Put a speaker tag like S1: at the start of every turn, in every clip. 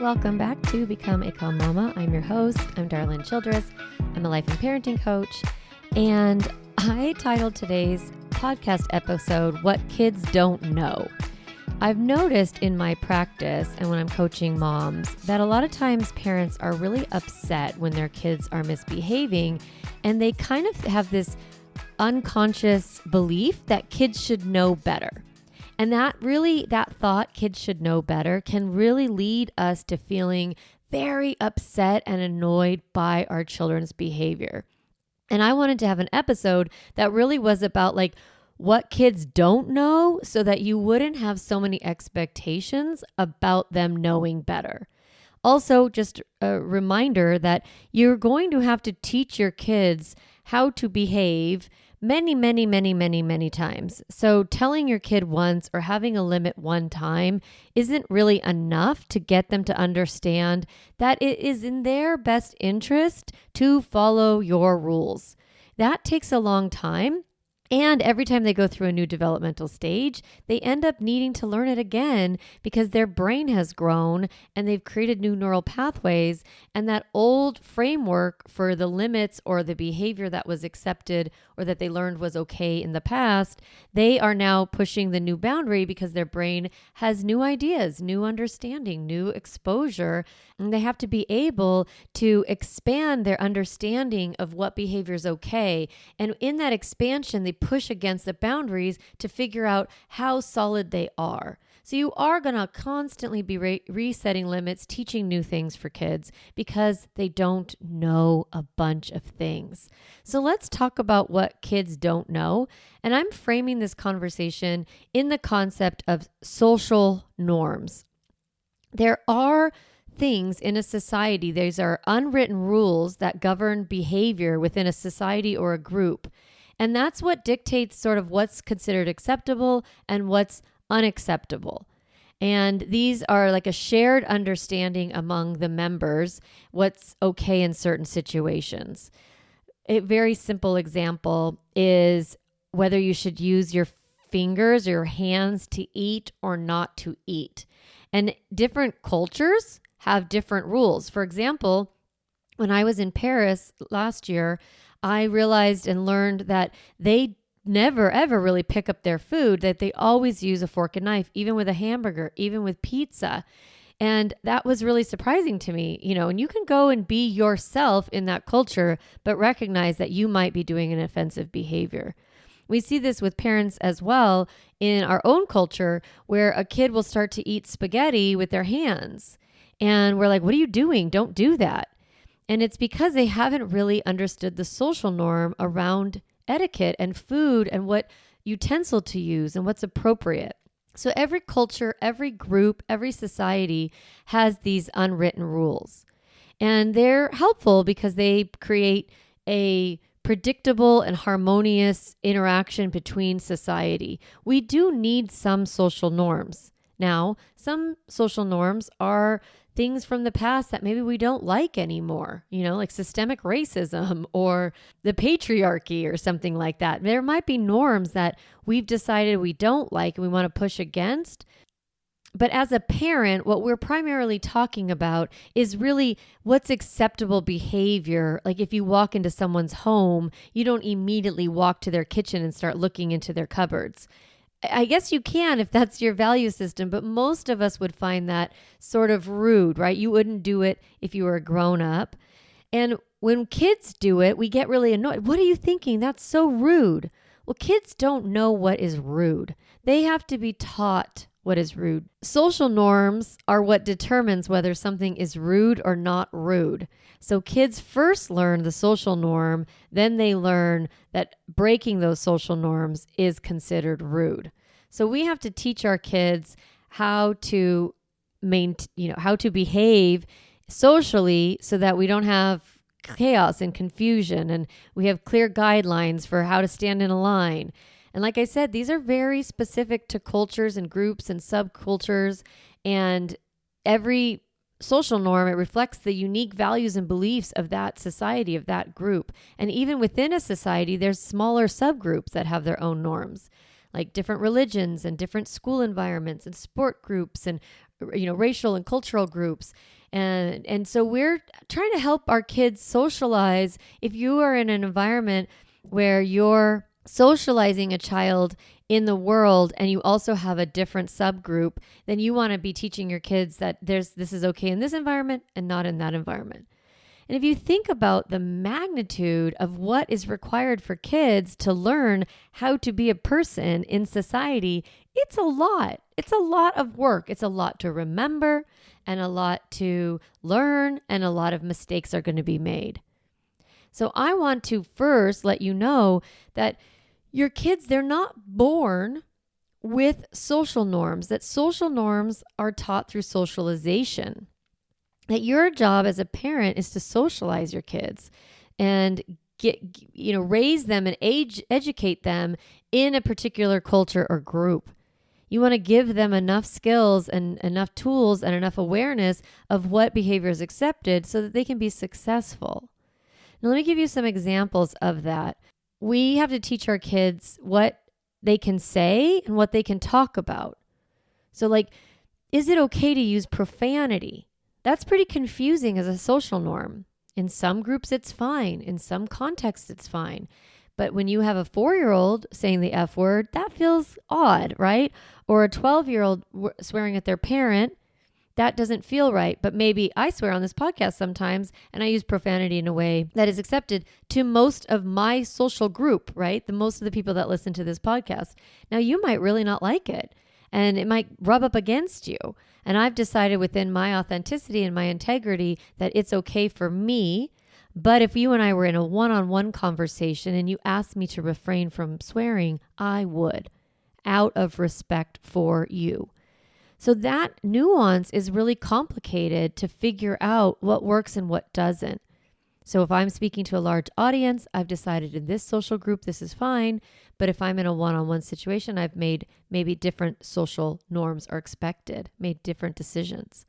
S1: Welcome back to Become a Calm Mama. I'm your host. I'm Darlene Childress. I'm a life and parenting coach. And I titled today's podcast episode, What Kids Don't Know. I've noticed in my practice and when I'm coaching moms that a lot of times parents are really upset when their kids are misbehaving, and they kind of have this unconscious belief that kids should know better. And that thought, kids should know better, can really lead us to feeling very upset and annoyed by our children's behavior. And I wanted to have an episode that really was about what kids don't know so that you wouldn't have so many expectations about them knowing better. Also, just a reminder that you're going to have to teach your kids how to behave many times. So telling your kid once or having a limit one time isn't really enough to get them to understand that it is in their best interest to follow your rules. That takes a long time. And every time they go through a new developmental stage, they end up needing to learn it again because their brain has grown and they've created new neural pathways. And that old framework for the limits or the behavior that was accepted or that they learned was okay in the past, they are now pushing the new boundary because their brain has new ideas, new understanding, new exposure. And they have to be able to expand their understanding of what behavior is okay. And in that expansion, they push against the boundaries to figure out how solid they are. So you are going to constantly be resetting limits, teaching new things for kids because they don't know a bunch of things. So let's talk about what kids don't know. And I'm framing this conversation in the concept of social norms. There are things in a society, these are unwritten rules that govern behavior within a society or a group. And that's what dictates sort of what's considered acceptable and what's unacceptable. And these are like a shared understanding among the members, what's okay in certain situations. A very simple example is whether you should use your fingers or your hands to eat or not to eat. And different cultures have different rules. For example, when I was in Paris last year, I realized and learned that they never, ever really pick up their food, that they always use a fork and knife, even with a hamburger, even with pizza. And that was really surprising to me, and you can go and be yourself in that culture, but recognize that you might be doing an offensive behavior. We see this with parents as well in our own culture, where a kid will start to eat spaghetti with their hands. And we're like, what are you doing? Don't do that. And it's because they haven't really understood the social norm around etiquette and food and what utensil to use and what's appropriate. So every culture, every group, every society has these unwritten rules. And they're helpful because they create a predictable and harmonious interaction between society. We do need some social norms. Now, some social norms are things from the past that maybe we don't like anymore, like systemic racism or the patriarchy or something like that. There might be norms that we've decided we don't like and we want to push against. But as a parent, what we're primarily talking about is really what's acceptable behavior. Like if you walk into someone's home, you don't immediately walk to their kitchen and start looking into their cupboards. I guess you can if that's your value system, but most of us would find that sort of rude, right? You wouldn't do it if you were a grown up. And when kids do it, we get really annoyed. What are you thinking? That's so rude. Well, kids don't know what is rude. They have to be taught what is rude. Social norms are what determines whether something is rude or not rude. So kids first learn the social norm, then they learn that breaking those social norms is considered rude. So we have to teach our kids how to how to behave socially so that we don't have chaos and confusion, and we have clear guidelines for how to stand in a line. And like I said, these are very specific to cultures and groups and subcultures, and every social norm, it reflects the unique values and beliefs of that society, of that group. And even within a society, there's smaller subgroups that have their own norms, like different religions and different school environments and sport groups and racial and cultural groups. And so we're trying to help our kids socialize. If you are in an environment where you're socializing a child in the world and you also have a different subgroup, then you want to be teaching your kids that this is okay in this environment and not in that environment. And if you think about the magnitude of what is required for kids to learn how to be a person in society, it's a lot. It's a lot of work. It's a lot to remember and a lot to learn, and a lot of mistakes are going to be made. So I want to first let you know that your kids, they're not born with social norms, that social norms are taught through socialization. That your job as a parent is to socialize your kids and raise them and educate them in a particular culture or group. You want to give them enough skills and enough tools and enough awareness of what behavior is accepted so that they can be successful. Now, let me give you some examples of that. We have to teach our kids what they can say and what they can talk about. So is it okay to use profanity? That's pretty confusing as a social norm. In some groups, it's fine. In some contexts, it's fine. But when you have a 4-year-old saying the F word, that feels odd, right? Or a 12-year-old swearing at their parent, that doesn't feel right. But maybe I swear on this podcast sometimes, and I use profanity in a way that is accepted to most of my social group, right? Most of the people that listen to this podcast. Now, you might really not like it, and it might rub up against you. And I've decided within my authenticity and my integrity that it's okay for me. But if you and I were in a one-on-one conversation and you asked me to refrain from swearing, I would, out of respect for you. So that nuance is really complicated to figure out what works and what doesn't. So if I'm speaking to a large audience, I've decided in this social group, this is fine. But if I'm in a one-on-one situation, I've made maybe different social norms are expected, made different decisions.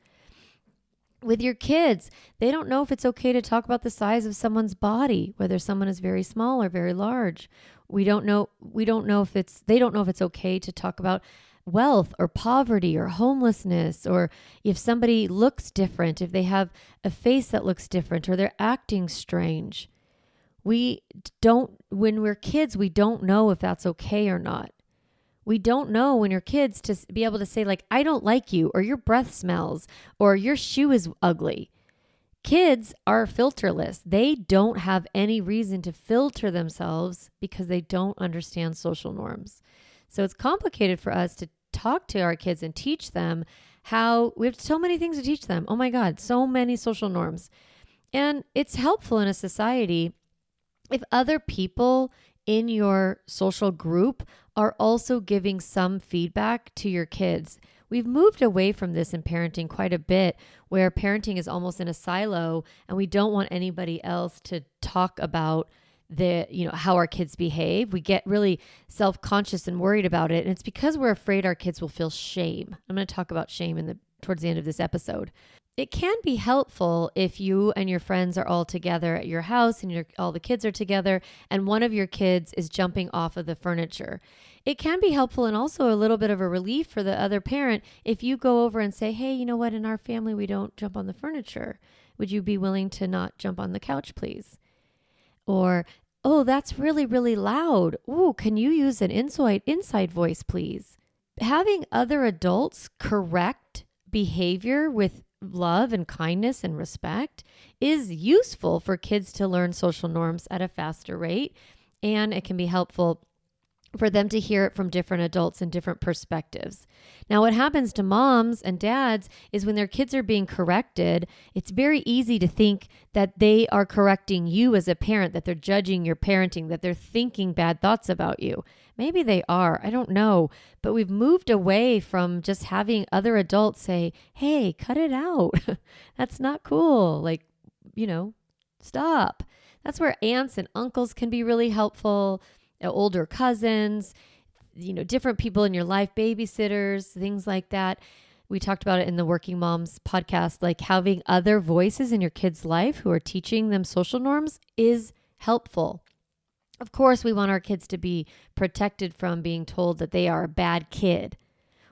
S1: With your kids, they don't know if it's okay to talk about the size of someone's body, whether someone is very small or very large. They don't know if it's okay to talk about wealth or poverty or homelessness, or if somebody looks different, if they have a face that looks different or they're acting strange. When we're kids, we don't know if that's okay or not. We don't know when you're kids to be able to say I don't like you, or your breath smells, or your shoe is ugly. Kids are filterless. They don't have any reason to filter themselves because they don't understand social norms. So it's complicated for us to talk to our kids and teach them how we have so many things to teach them. Oh my God, so many social norms. And it's helpful in a society if other people in your social group are also giving some feedback to your kids. We've moved away from this in parenting quite a bit, where parenting is almost in a silo and we don't want anybody else to talk about how our kids behave. We get really self-conscious and worried about it. And it's because we're afraid our kids will feel shame. I'm going to talk about shame towards the end of this episode. It can be helpful if you and your friends are all together at your house and all the kids are together and one of your kids is jumping off of the furniture. It can be helpful and also a little bit of a relief for the other parent if you go over and say, hey, you know what? In our family, we don't jump on the furniture. Would you be willing to not jump on the couch, please? Or, oh, that's really, really loud. Ooh, can you use an inside voice, please? Having other adults correct behavior with love and kindness and respect is useful for kids to learn social norms at a faster rate. And it can be helpful for them to hear it from different adults and different perspectives. Now, what happens to moms and dads is when their kids are being corrected, it's very easy to think that they are correcting you as a parent, that they're judging your parenting, that they're thinking bad thoughts about you. Maybe they are, I don't know. But we've moved away from just having other adults say, hey, cut it out. That's not cool. Stop. That's where aunts and uncles can be really helpful. Older cousins, different people in your life, babysitters, things like that. We talked about it in the Working Moms podcast, having other voices in your kid's life who are teaching them social norms is helpful. Of course, we want our kids to be protected from being told that they are a bad kid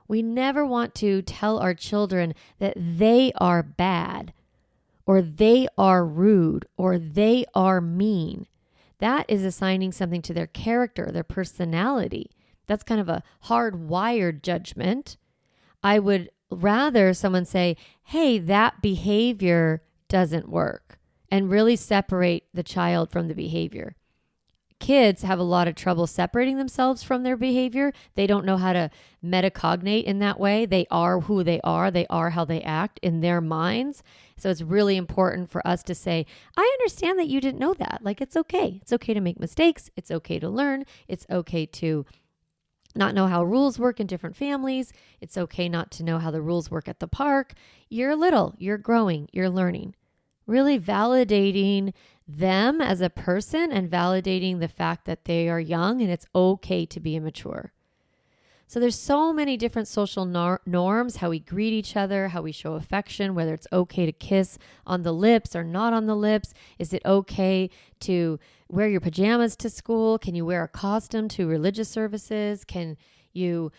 S1: We never want to tell our children that they are bad or they are rude or they are mean. That is assigning something to their character, their personality. That's kind of a hardwired judgment. I would rather someone say, hey, that behavior doesn't work, and really separate the child from the behavior. Kids have a lot of trouble separating themselves from their behavior. They don't know how to metacognate in that way. They are who they are. They are how they act in their minds. So it's really important for us to say, I understand that you didn't know that. Like, it's okay. It's okay to make mistakes. It's okay to learn. It's okay to not know how rules work in different families. It's okay not to know how the rules work at the park. You're little, you're growing, you're learning. Really validating them as a person and validating the fact that they are young and it's okay to be immature. So there's so many different social norms, how we greet each other, how we show affection, whether it's okay to kiss on the lips or not on the lips. Is it okay to wear your pajamas to school? Can you wear a costume to religious services? Can you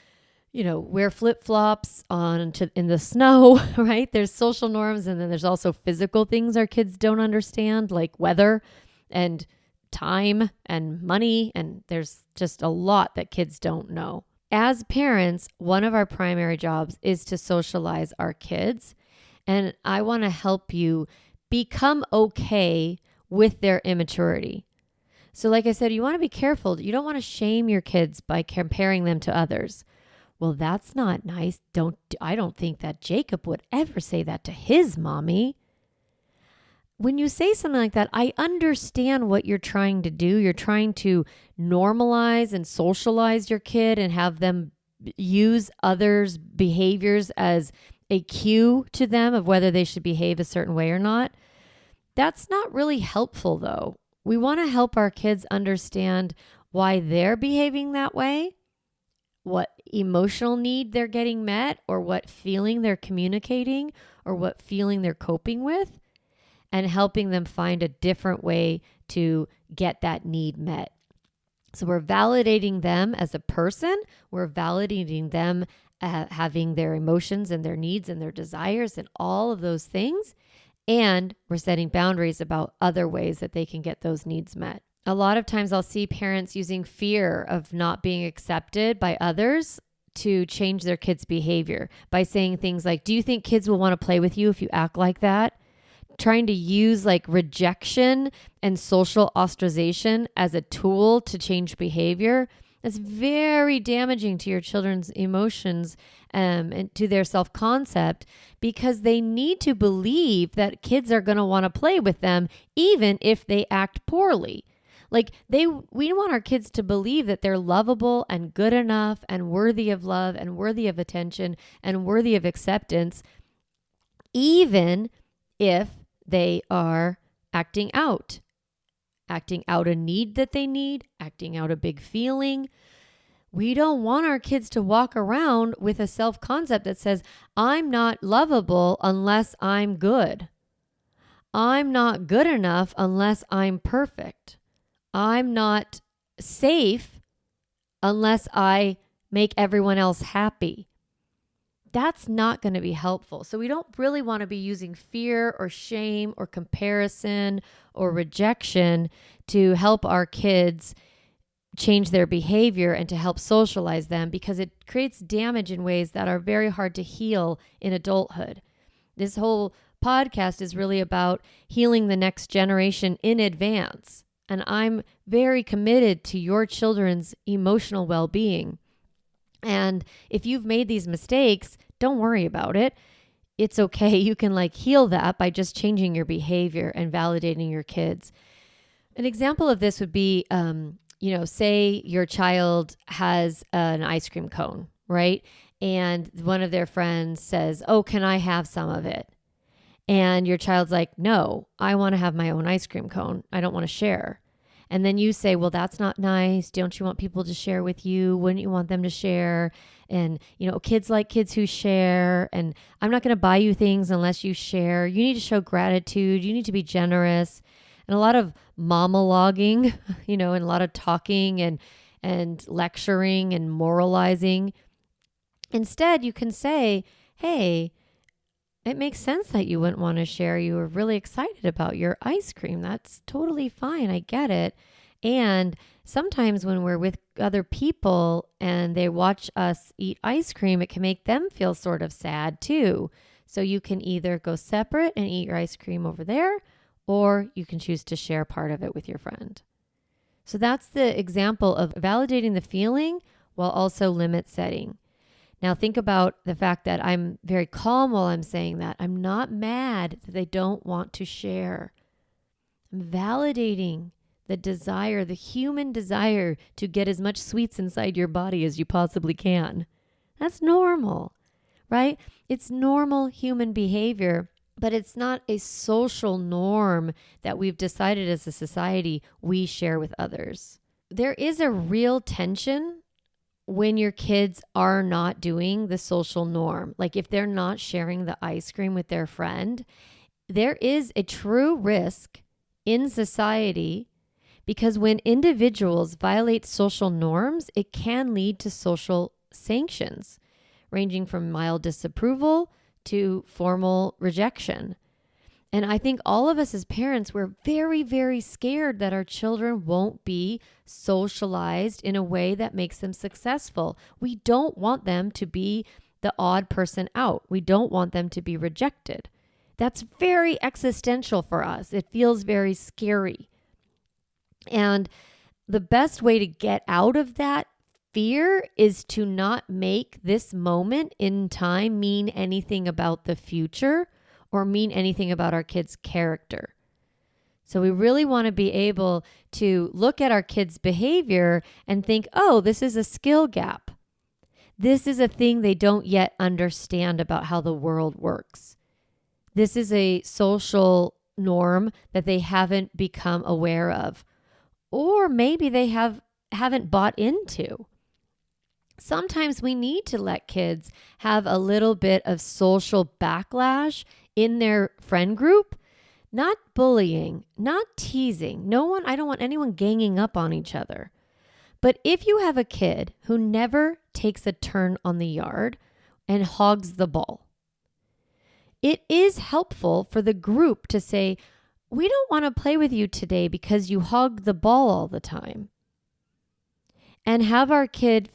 S1: wear flip-flops in the snow, right? There's social norms, and then there's also physical things our kids don't understand, like weather and time and money, and there's just a lot that kids don't know. As parents, one of our primary jobs is to socialize our kids, and I want to help you become okay with their immaturity. So like I said, you want to be careful. You don't want to shame your kids by comparing them to others. Well, that's not nice. I don't think that Jacob would ever say that to his mommy. When you say something like that, I understand what you're trying to do. You're trying to normalize and socialize your kid and have them use others' behaviors as a cue to them of whether they should behave a certain way or not. That's not really helpful, though. We want to help our kids understand why they're behaving that way, what emotional need they're getting met, or what feeling they're communicating, or what feeling they're coping with, and helping them find a different way to get that need met. So we're validating them as a person. We're validating them having their emotions and their needs and their desires and all of those things. And we're setting boundaries about other ways that they can get those needs met. A lot of times I'll see parents using fear of not being accepted by others to change their kids' behavior by saying things like, do you think kids will want to play with you if you act like that? Trying to use like rejection and social ostracization as a tool to change behavior. That's very damaging to your children's emotions and to their self-concept, because they need to believe that kids are going to want to play with them even if they act poorly. Like we want our kids to believe that they're lovable and good enough and worthy of love and worthy of attention and worthy of acceptance, even if they are acting out a need that they need, acting out a big feeling. We don't want our kids to walk around with a self-concept that says, I'm not lovable unless I'm good. I'm not good enough unless I'm perfect. I'm not safe unless I make everyone else happy. That's not going to be helpful. So we don't really want to be using fear or shame or comparison or rejection to help our kids change their behavior and to help socialize them, because it creates damage in ways that are very hard to heal in adulthood. This whole podcast is really about healing the next generation in advance. And I'm very committed to your children's emotional well-being. And if you've made these mistakes, don't worry about it. It's okay. You can heal that by just changing your behavior and validating your kids. An example of this would be, say your child has an ice cream cone, right? And one of their friends says, oh, can I have some of it? And your child's like, no, I want to have my own ice cream cone. I don't want to share. And then you say, well, that's not nice. Don't you want people to share with you? Wouldn't you want them to share? And, kids like kids who share. And I'm not going to buy you things unless you share. You need to show gratitude. You need to be generous. And a lot of monologuing, and a lot of talking and lecturing and moralizing. Instead, you can say, hey, it makes sense that you wouldn't want to share. You were really excited about your ice cream. That's totally fine. I get it. And sometimes when we're with other people and they watch us eat ice cream, it can make them feel sort of sad too. So you can either go separate and eat your ice cream over there, or you can choose to share part of it with your friend. So that's the example of validating the feeling while also limit setting. Now think about the fact that I'm very calm while I'm saying that. I'm not mad that they don't want to share. I'm validating the desire, the human desire to get as much sweets inside your body as you possibly can. That's normal, right? It's normal human behavior, but it's not a social norm that we've decided as a society we share with others. There is a real tension when your kids are not doing the social norm. Like if they're not sharing the ice cream with their friend, there is a true risk in society because when individuals violate social norms, it can lead to social sanctions, ranging from mild disapproval to formal rejection. And I think all of us as parents, we're very, very scared that our children won't be socialized in a way that makes them successful. We don't want them to be the odd person out. We don't want them to be rejected. That's very existential for us. It feels very scary. And the best way to get out of that fear is to not make this moment in time mean anything about the future or mean anything about our kids' character. So we really want to be able to look at our kids' behavior and think, oh, this is a skill gap. This is a thing they don't yet understand about how the world works. This is a social norm that they haven't become aware of, or maybe they haven't bought into. Sometimes we need to let kids have a little bit of social backlash in their friend group, not bullying, not teasing. I don't want anyone ganging up on each other. But if you have a kid who never takes a turn on the yard and hogs the ball, it is helpful for the group to say, we don't want to play with you today because you hog the ball all the time. And have our kid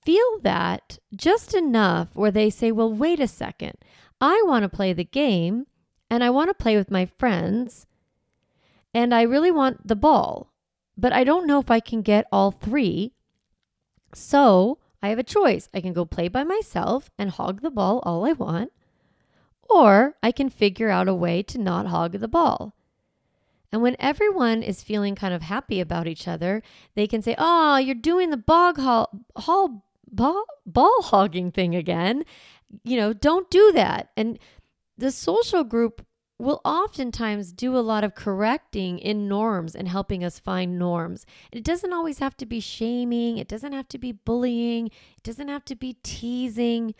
S1: feel that just enough where they say, well, wait a second. I want to play the game and I want to play with my friends and I really want the ball, but I don't know if I can get all three. So I have a choice. I can go play by myself and hog the ball all I want, or I can figure out a way to not hog the ball. And when everyone is feeling kind of happy about each other, they can say, oh, you're doing the ball hogging thing again. Don't do that. And the social group will oftentimes do a lot of correcting in norms and helping us find norms. It doesn't always have to be shaming. It doesn't have to be bullying. It doesn't have to be teasing.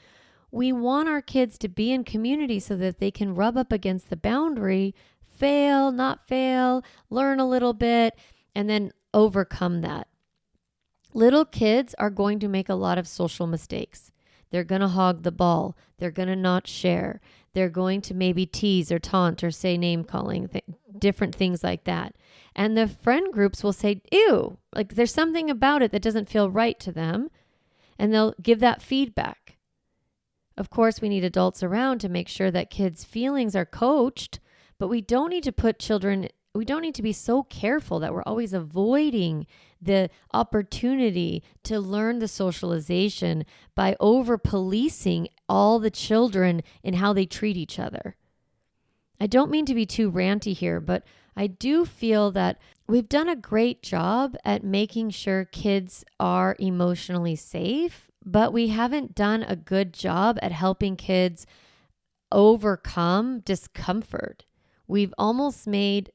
S1: We want our kids to be in community so that they can rub up against the boundary, fail, not fail, learn a little bit, and then overcome that. Little kids are going to make a lot of social mistakes. They're going to hog the ball. They're going to not share. They're going to maybe tease or taunt or say name calling, different things like that. And the friend groups will say, ew, like there's something about it that doesn't feel right to them. And they'll give that feedback. Of course, we need adults around to make sure that kids' feelings are coached, but we don't need to be so careful that we're always avoiding the opportunity to learn the socialization by over-policing all the children in how they treat each other. I don't mean to be too ranty here, but I do feel that we've done a great job at making sure kids are emotionally safe, but we haven't done a good job at helping kids overcome discomfort. We've almost made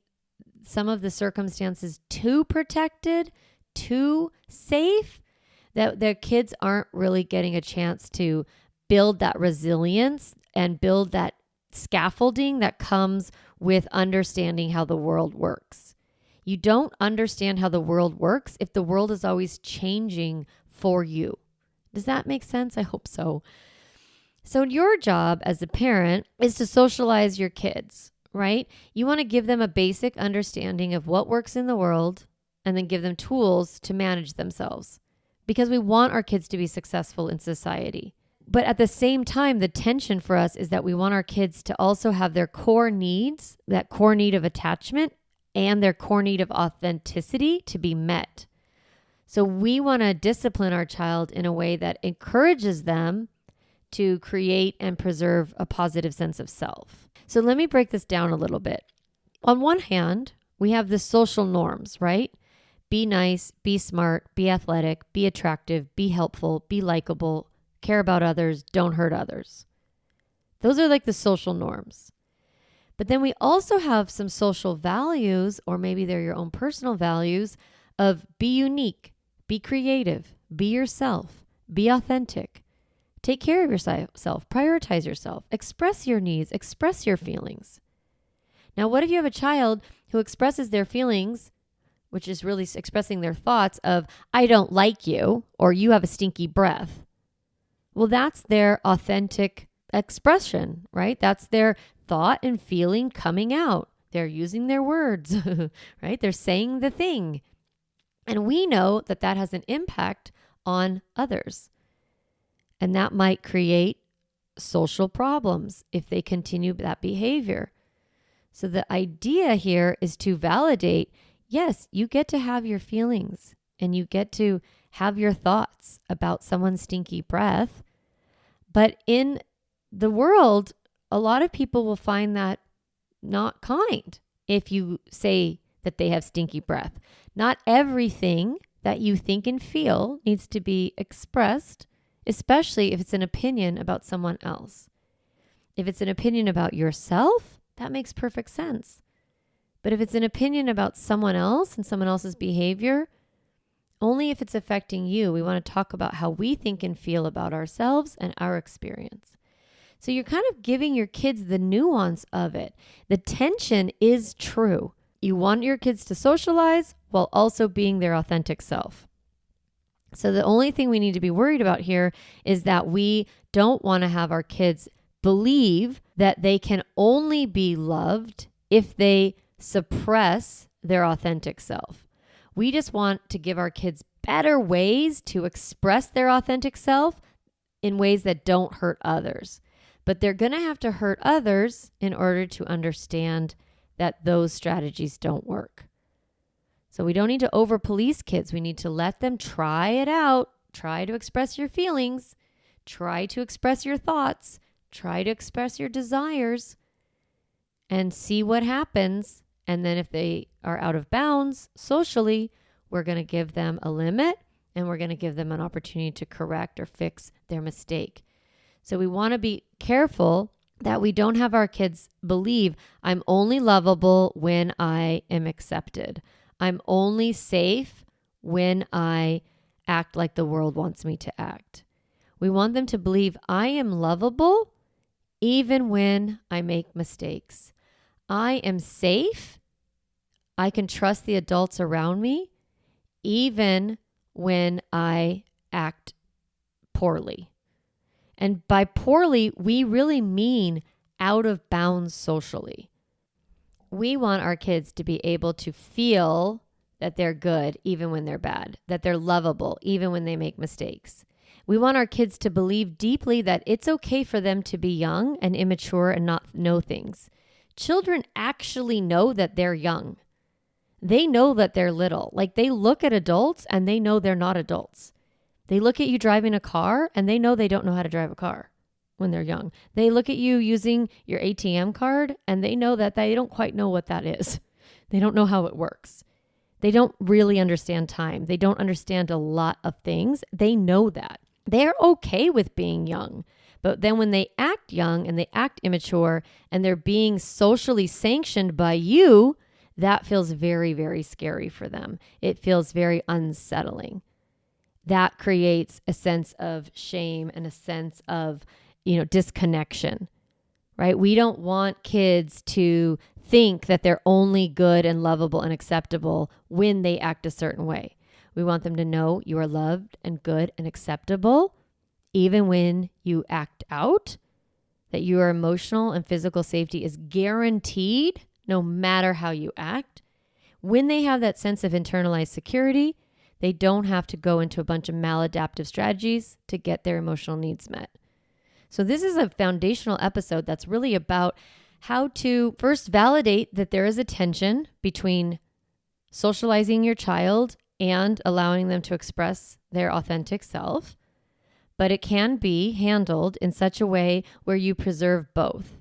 S1: some of the circumstances too protected, too safe, that their kids aren't really getting a chance to build that resilience and build that scaffolding that comes with understanding how the world works. You don't understand how the world works if the world is always changing for you. Does that make sense? I hope so. So your job as a parent is to socialize your kids, right? You want to give them a basic understanding of what works in the world and then give them tools to manage themselves because we want our kids to be successful in society. But at the same time, the tension for us is that we want our kids to also have their core needs, that core need of attachment and their core need of authenticity to be met. So we want to discipline our child in a way that encourages them to create and preserve a positive sense of self. So let me break this down a little bit. On one hand, we have the social norms, right? Be nice, be smart, be athletic, be attractive, be helpful, be likable, care about others, don't hurt others. Those are like the social norms. But then we also have some social values, or maybe they're your own personal values, of be unique, be creative, be yourself, be authentic. Take care of yourself, prioritize yourself, express your needs, express your feelings. Now, what if you have a child who expresses their feelings, which is really expressing their thoughts of, I don't like you, or you have a stinky breath? Well, that's their authentic expression, right? That's their thought and feeling coming out. They're using their words, right? They're saying the thing. And we know that that has an impact on others. And that might create social problems if they continue that behavior. So the idea here is to validate, yes, you get to have your feelings and you get to have your thoughts about someone's stinky breath. But in the world, a lot of people will find that not kind if you say that they have stinky breath. Not everything that you think and feel needs to be expressed, especially if it's an opinion about someone else. If it's an opinion about yourself, that makes perfect sense. But if it's an opinion about someone else and someone else's behavior, only if it's affecting you. We want to talk about how we think and feel about ourselves and our experience. So you're kind of giving your kids the nuance of it. The tension is true. You want your kids to socialize while also being their authentic self. So the only thing we need to be worried about here is that we don't want to have our kids believe that they can only be loved if they suppress their authentic self. We just want to give our kids better ways to express their authentic self in ways that don't hurt others. But they're going to have to hurt others in order to understand that those strategies don't work. So we don't need to over-police kids. We need to let them try it out. Try to express your feelings. Try to express your thoughts. Try to express your desires and see what happens. And then if they are out of bounds socially, we're going to give them a limit and we're going to give them an opportunity to correct or fix their mistake. So we want to be careful that we don't have our kids believe I'm only lovable when I am accepted. I'm only safe when I act like the world wants me to act. We want them to believe I am lovable even when I make mistakes. I am safe. I can trust the adults around me even when I act poorly. And by poorly, we really mean out of bounds socially. We want our kids to be able to feel that they're good even when they're bad, that they're lovable even when they make mistakes. We want our kids to believe deeply that it's okay for them to be young and immature and not know things. Children actually know that they're young. They know that they're little. Like they look at adults and they know they're not adults. They look at you driving a car and they know they don't know how to drive a car when they're young. They look at you using your ATM card and they know that they don't quite know what that is. They don't know how it works. They don't really understand time. They don't understand a lot of things. They know that. They're okay with being young. But then when they act young and they act immature and they're being socially sanctioned by you, that feels very, very scary for them. It feels very unsettling. That creates a sense of shame and a sense of, disconnection, right? We don't want kids to think that they're only good and lovable and acceptable when they act a certain way. We want them to know you are loved and good and acceptable, even when you act out, that your emotional and physical safety is guaranteed no matter how you act. When they have that sense of internalized security, they don't have to go into a bunch of maladaptive strategies to get their emotional needs met. So this is a foundational episode that's really about how to first validate that there is a tension between socializing your child and allowing them to express their authentic self. But it can be handled in such a way where you preserve both.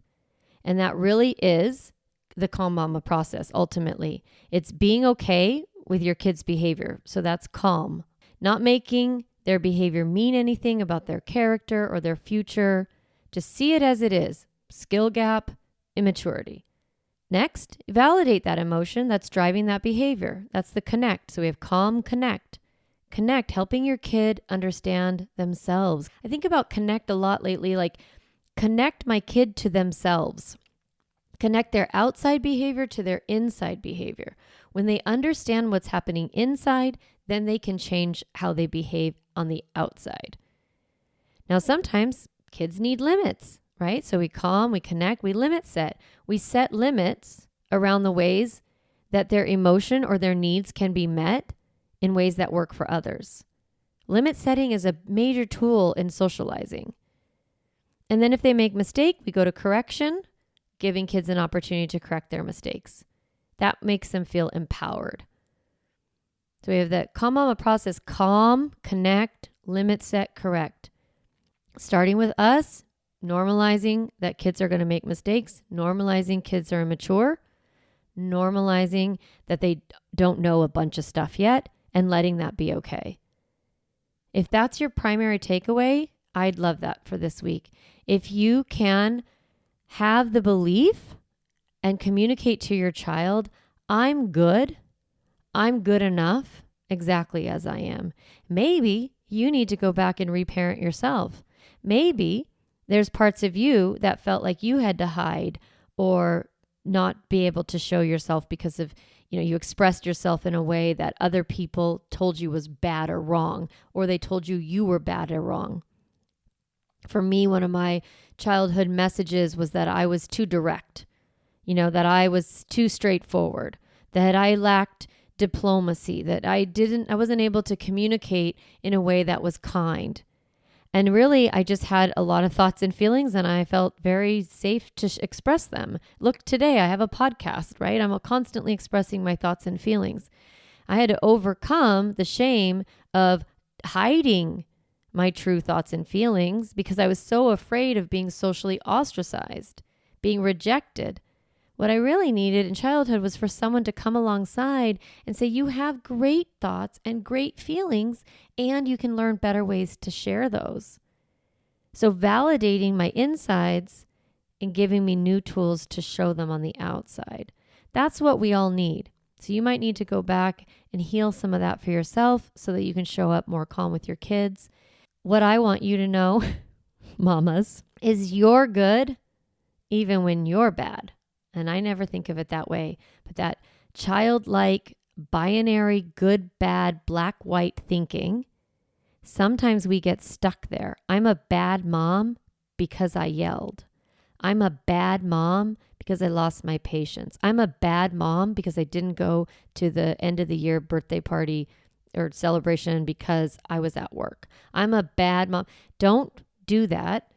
S1: And that really is the calm mama process, ultimately. It's being okay with your kid's behavior. So that's calm. Not making their behavior mean anything about their character or their future. Just see it as it is. Skill gap, immaturity. Next, validate that emotion that's driving that behavior. That's the connect. So we have calm, connect. Connect, helping your kid understand themselves. I think about connect a lot lately, like connect my kid to themselves. Connect their outside behavior to their inside behavior. When they understand what's happening inside, then they can change how they behave on the outside. Now, sometimes kids need limits, right? So we calm, we connect, we limit set. We set limits around the ways that their emotion or their needs can be met in ways that work for others. Limit setting is a major tool in socializing. And then if they make mistake, we go to correction, giving kids an opportunity to correct their mistakes. That makes them feel empowered. So we have the calm mama process: calm, connect, limit set, correct. Starting with us, normalizing that kids are going to make mistakes, normalizing kids are immature, normalizing that they don't know a bunch of stuff yet, and letting that be okay. If that's your primary takeaway, I'd love that for this week. If you can have the belief and communicate to your child, I'm good enough exactly as I am. Maybe you need to go back and reparent yourself. Maybe there's parts of you that felt like you had to hide or not be able to show yourself because of, you expressed yourself in a way that other people told you was bad or wrong, or they told you you were bad or wrong. For me, one of my childhood messages was that I was too direct, that I was too straightforward, that I lacked diplomacy, that I wasn't able to communicate in a way that was kind. And really, I just had a lot of thoughts and feelings, and I felt very safe to express them. Look, today I have a podcast, right? I'm constantly expressing my thoughts and feelings. I had to overcome the shame of hiding my true thoughts and feelings because I was so afraid of being socially ostracized, being rejected. What I really needed in childhood was for someone to come alongside and say, you have great thoughts and great feelings, and you can learn better ways to share those. So validating my insides and giving me new tools to show them on the outside. That's what we all need. So you might need to go back and heal some of that for yourself so that you can show up more calm with your kids. What I want you to know, mamas, is you're good even when you're bad. And I never think of it that way, but that childlike, binary, good, bad, black, white thinking, sometimes we get stuck there. I'm a bad mom because I yelled. I'm a bad mom because I lost my patience. I'm a bad mom because I didn't go to the end of the year birthday party or celebration because I was at work. I'm a bad mom. Don't do that.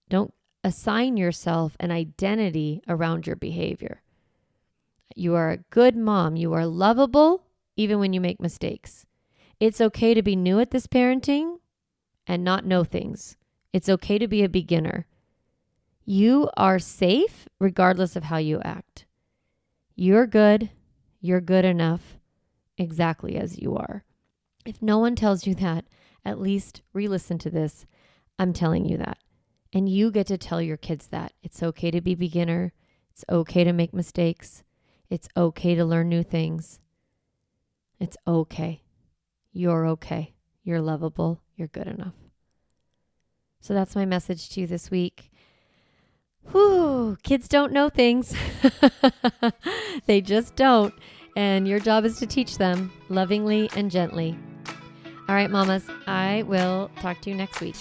S1: Don't assign yourself an identity around your behavior. You are a good mom. You are lovable even when you make mistakes. It's okay to be new at this parenting and not know things. It's okay to be a beginner. You are safe regardless of how you act. You're good. You're good enough exactly as you are. If no one tells you that, at least re-listen to this. I'm telling you that. And you get to tell your kids that. It's okay to be beginner. It's okay to make mistakes. It's okay to learn new things. It's okay. You're okay. You're lovable. You're good enough. So that's my message to you this week. Whew, kids don't know things. They just don't. And your job is to teach them lovingly and gently. All right, mamas, I will talk to you next week.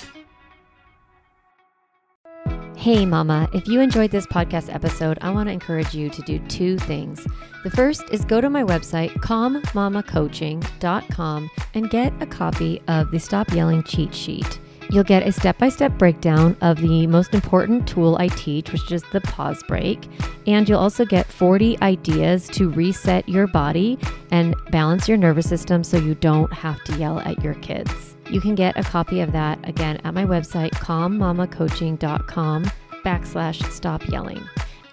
S1: Hey mama, if you enjoyed this podcast episode, I want to encourage you to do two things. The first is go to my website, calmmamacoaching.com, and get a copy of the Stop Yelling cheat sheet. You'll get a step-by-step breakdown of the most important tool I teach, which is the pause break. And you'll also get 40 ideas to reset your body and balance your nervous system so you don't have to yell at your kids. You can get a copy of that, again, at my website, calmmamacoaching.com/stop yelling.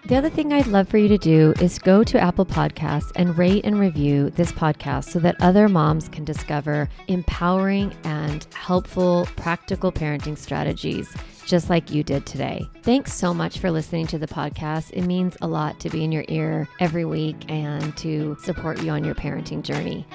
S1: The other thing I'd love for you to do is go to Apple Podcasts and rate and review this podcast so that other moms can discover empowering and helpful, practical parenting strategies, just like you did today. Thanks so much for listening to the podcast. It means a lot to be in your ear every week and to support you on your parenting journey.